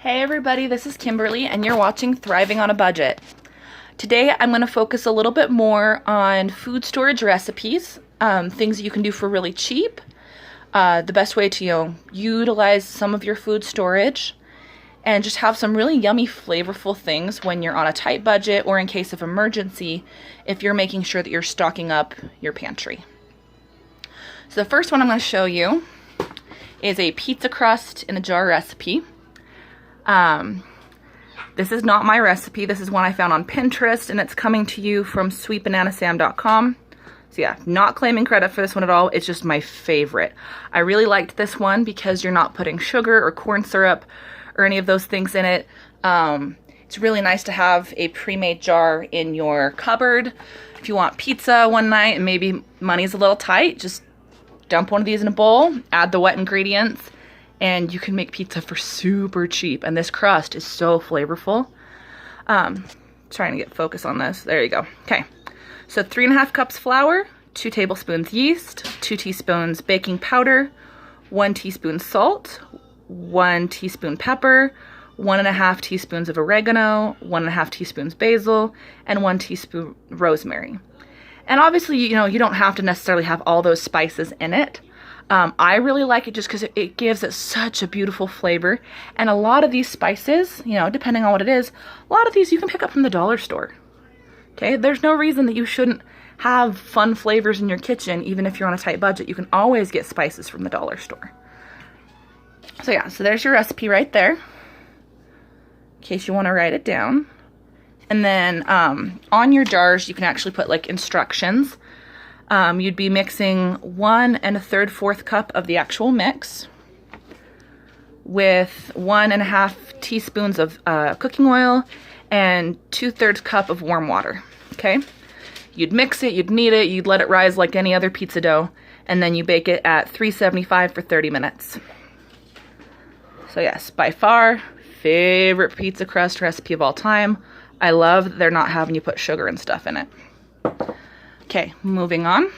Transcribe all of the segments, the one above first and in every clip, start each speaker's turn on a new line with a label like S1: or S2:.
S1: Hey everybody, this is Kimberly and you're watching Thriving on a Budget. Today I'm going to focus a little bit more on food storage recipes, things you can do for really cheap, the best way to utilize some of your food storage, and just have some really yummy, flavorful things when you're on a tight budget or in case of emergency if you're making sure that you're stocking up your pantry. So the first one I'm going to show you is a pizza crust in a jar recipe. This is not my recipe. This is one I found on Pinterest, and it's coming to you from sweetbananasam.com. So yeah, not claiming credit for this one at all. It's just my favorite. I really liked this one because you're not putting sugar or corn syrup or any of those things in it. It's really nice to have a pre-made jar in your cupboard. If you want pizza one night and maybe money's a little tight, just dump one of these in a bowl, add the wet ingredients, and you can make pizza for super cheap. And this crust is so flavorful. Trying to get focus on this. There you go. Okay. So 3.5 cups flour, 2 tablespoons yeast, 2 teaspoons baking powder, 1 teaspoon salt, 1 teaspoon pepper, 1.5 teaspoons of oregano, 1.5 teaspoons basil, and 1 teaspoon rosemary. And obviously, you don't have to necessarily have all those spices in it. I really like it just because it gives it such a beautiful flavor. And a lot of these spices, depending on what it is, a lot of these you can pick up from the dollar store. Okay, there's no reason that you shouldn't have fun flavors in your kitchen, even if you're on a tight budget. You can always get spices from the dollar store. So yeah, so there's your recipe right there, in case you want to write it down. And then on your jars, you can actually put like instructions. You'd be mixing 1 1/3 cup of the actual mix with 1.5 teaspoons of cooking oil and 2/3 cup of warm water. Okay, you'd mix it, you'd knead it, you'd let it rise like any other pizza dough, and then you bake it at 375 for 30 minutes. So yes, by far favorite pizza crust recipe of all time. I love that they're not having you put sugar and stuff in it. Okay, moving on.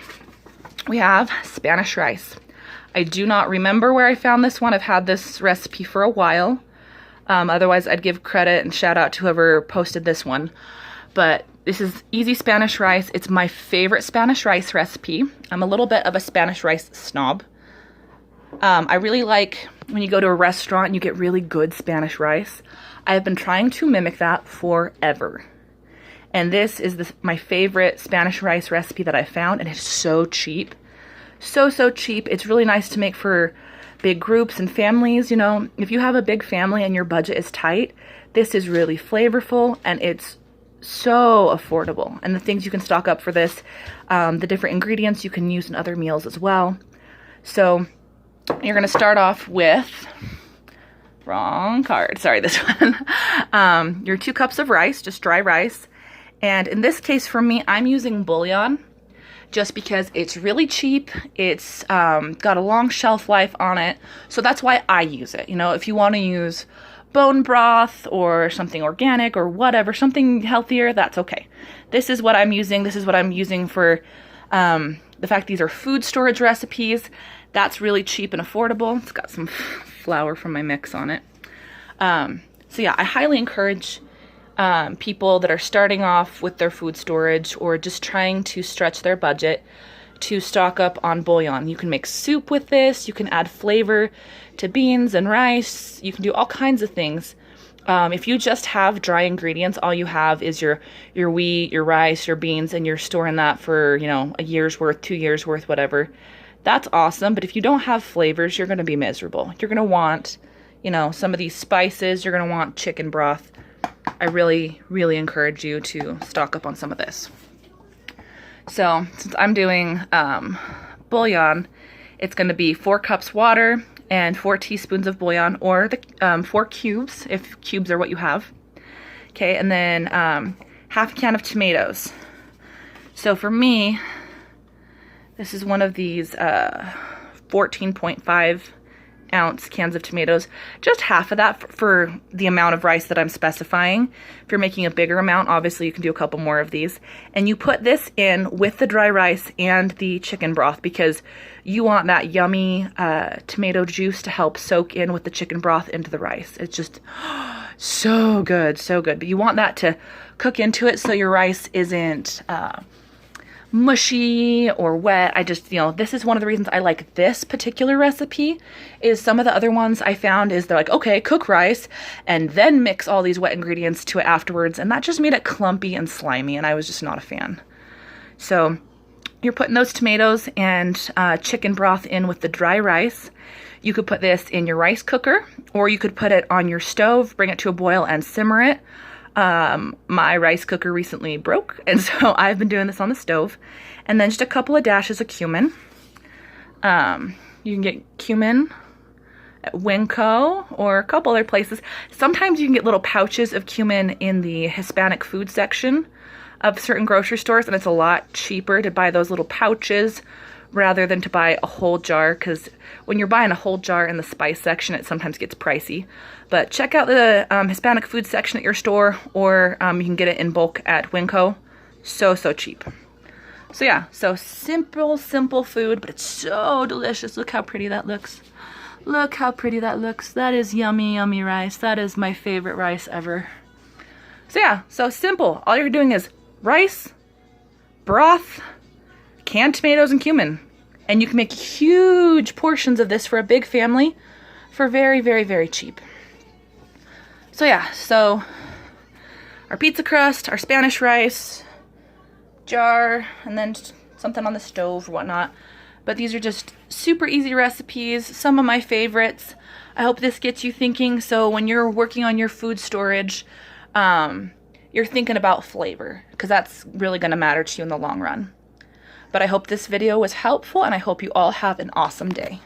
S1: We have Spanish rice. I do not remember where I found this one. I've had this recipe for a while. Otherwise, I'd give credit and shout out to whoever posted this one. But this is easy Spanish rice. It's my favorite Spanish rice recipe. I'm a little bit of a Spanish rice snob. I really like when you go to a restaurant and you get really good Spanish rice. I have been trying to mimic that forever. And this is my favorite Spanish rice recipe that I found, and it's so cheap. So cheap. It's really nice to make for big groups and families. If you have a big family and your budget is tight, this is really flavorful, and it's so affordable. And the things you can stock up for this, the different ingredients you can use in other meals as well. So you're going to start off with, wrong card, sorry, this one. Your 2 cups of rice, just dry rice. And in this case for me, I'm using bouillon just because it's really cheap. It's got a long shelf life on it. So that's why I use it. If you want to use bone broth or something organic or whatever, something healthier, that's okay. This is what I'm using. This is what I'm using for the fact these are food storage recipes. That's really cheap and affordable. It's got some flour from my mix on it. So yeah, I highly encourage people that are starting off with their food storage or just trying to stretch their budget to stock up on bouillon. You can make soup with this. You can add flavor to beans and rice. You can do all kinds of things. If you just have dry ingredients, all you have is your wheat, your rice, your beans, and you're storing that for, a year's worth, 2 years worth, whatever. That's awesome. But if you don't have flavors, you're going to be miserable. You're going to want, some of these spices. You're going to want chicken broth. I really, really encourage you to stock up on some of this. So since I'm doing bouillon, it's going to be 4 cups water and 4 teaspoons of bouillon, or the 4 cubes, if cubes are what you have. Okay, and then half a can of tomatoes. So for me, this is one of these 14.5 ounce cans of tomatoes, just half of that for the amount of rice that I'm specifying. If you're making a bigger amount, obviously you can do a couple more of these. And you put this in with the dry rice and the chicken broth because you want that yummy tomato juice to help soak in with the chicken broth into the rice. It's just so good, so good. But you want that to cook into it so your rice isn't mushy or wet. I just, this is one of the reasons I like this particular recipe. Is some of the other ones I found is they're like, okay, cook rice and then mix all these wet ingredients to it afterwards, and that just made it clumpy and slimy, and I was just not a fan. So you're putting those tomatoes and chicken broth in with the dry rice. You could put this in your rice cooker, or you could put it on your stove, bring it to a boil and simmer it. My rice cooker recently broke, and so I've been doing this on the stove. And then just a couple of dashes of cumin. You can get cumin at Winco or a couple other places. Sometimes you can get little pouches of cumin in the Hispanic food section of certain grocery stores, and it's a lot cheaper to buy those little pouches rather than to buy a whole jar, because when you're buying a whole jar in the spice section, it sometimes gets pricey. But check out the Hispanic food section at your store, or you can get it in bulk at Winco. So cheap. So yeah, so simple food, but it's so delicious. Look how pretty that looks. Look how pretty that looks. That is yummy, yummy rice. That is my favorite rice ever. So yeah, so simple. All you're doing is rice, broth, canned tomatoes, and cumin. And you can make huge portions of this for a big family for very, very, very cheap. So yeah, so our pizza crust, our Spanish rice, jar, and then something on the stove or whatnot. But these are just super easy recipes, some of my favorites. I hope this gets you thinking, so when you're working on your food storage, you're thinking about flavor, because that's really going to matter to you in the long run. But I hope this video was helpful, and I hope you all have an awesome day.